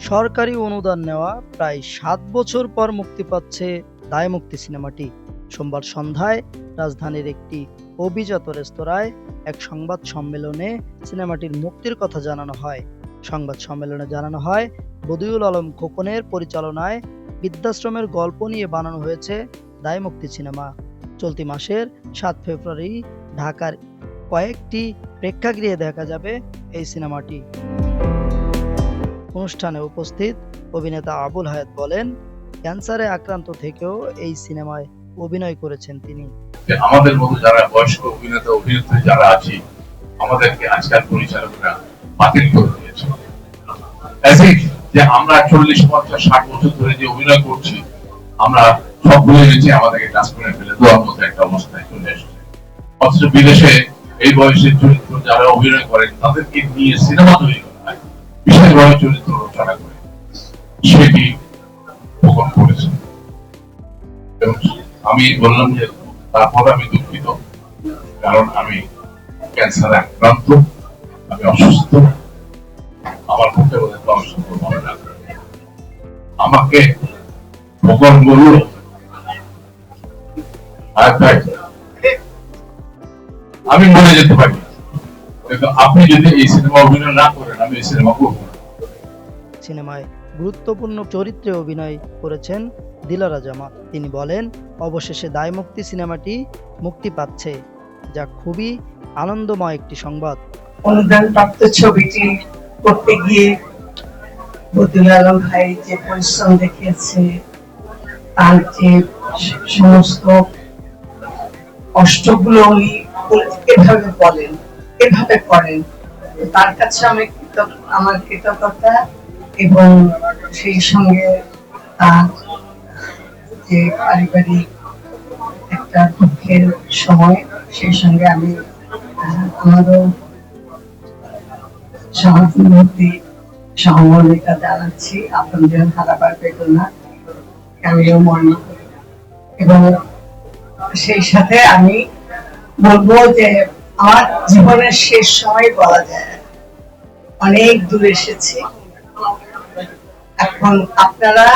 সরকারি অনুদান নেওয়া প্রায় ৭ বছর পর মুক্তি পাচ্ছে দায়মুক্তি সিনেমাটি। সোমবার সন্ধ্যায় রাজধানীর একটি অভিজাত রেস্তোরাঁয় এক সংবাদ সম্মেলনে সিনেমাটির মুক্তির কথা জানানো হয়। সংবাদ সম্মেলনে জানানো হয়, বদিউল আলম খোকনের পরিচালনায় বৃদ্ধাশ্রমের গল্প নিয়ে বানানো হয়েছে দায়মুক্তি সিনেমা। চলতি মাসের ৭ ফেব্রুয়ারি ঢাকার কয়েকটি প্রেক্ষাগৃহে দেখা যাবে এই সিনেমাটি। অনুষ্ঠানে উপস্থিত অভিনেতা আবুল হায়াত বলেন, ক্যান্সারে আক্রান্ত থেকেও এই সিনেমায় অভিনয় করেছেন তিনি। আমাদের মতো যারা বয়স্ক অভিনেতা অভিনেত্রী যারা আছি, আমাদেরকে আজকাল পরিচালকরা বাতিল করে দিয়েছে। যে আমরা ৪০-৫০-৬০ বছর ধরে যে অভিনয় করছি, আমরা সব ভুলে গেছি, আমাদেরকে কাজ করে ফেলে দেওয়ার মতো একটা অবস্থায় চলে এসেছে। অথচ বিদেশে এই বয়সের চরিত্র যারা অভিনয় করেন তাদেরকে নিয়ে সিনেমা তৈরি করা হয়, বিশেষভাবে চরিত্র রচনা করে, সেটি প্রকট করেছে। এবং আমি বললাম যে তারপর আমি দুঃখিত, কারণ আমি ক্যান্সারে আক্রান্ত, আমি অসুস্থ, আমার পক্ষে বলে তো অসম্ভব হবে না। আমাকে ভগবান বলল, আমি মরে যেতে পারি, কিন্তু আপনি যদি এই সিনেমা অভিনয় না করেন আমি এই সিনেমা করব না। সিনেমায় গুরুত্বপূর্ণ চরিত্রে অভিনয় করেছেন দিলারা জামান। তিনি বলেন, অবশেষে দায়মুক্তি সিনেমাটি মুক্তি পাচ্ছে, যা খুবই আনন্দময় একটি সংবাদ। অনুদানপ্রাপ্ত ছবিটি করতে গিয়ে বদিউল আলম ভাই যে পরিশ্রম দেখিয়েছে, তার যে সমস্ত কষ্টগুলো উনি এভাবে বলেন, এভাবে করেন, তার কাছে আমার কৃতজ্ঞতা, এবং সেই সঙ্গে তার যে পারিবারিক একটা দুঃখের সময়, সেই সঙ্গে আমি আমারও সহানুভূতি সহমর্মিতা জানাচ্ছি। আপনজন হারাবার বেদনা আমিও মনে করি, এবং সেই সাথে আমি বলবো যে আমার জীবনের শেষ সময় বলা যায়, অনেক দূর এসেছি। এখন আপনারা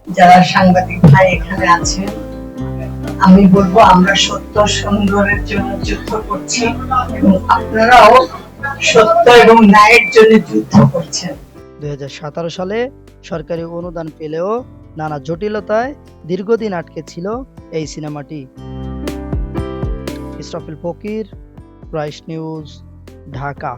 যারা সাংবাদিক ভাই এখানে আছেন, আমি বলবো আমরা সত্য সুন্দরের জন্য যুদ্ধ করছি, এবং আপনারাও সত্য এবং ন্যায়ের জন্য যুদ্ধ করছেন। ২০১৭ সালে সরকারি অনুদান পেলেও নানা জটিলতায় দীর্ঘদিন আটকে ছিল এই সিনেমাটি। ইসরাফিল ফকির, প্রাইস নিউজ, ঢাকা।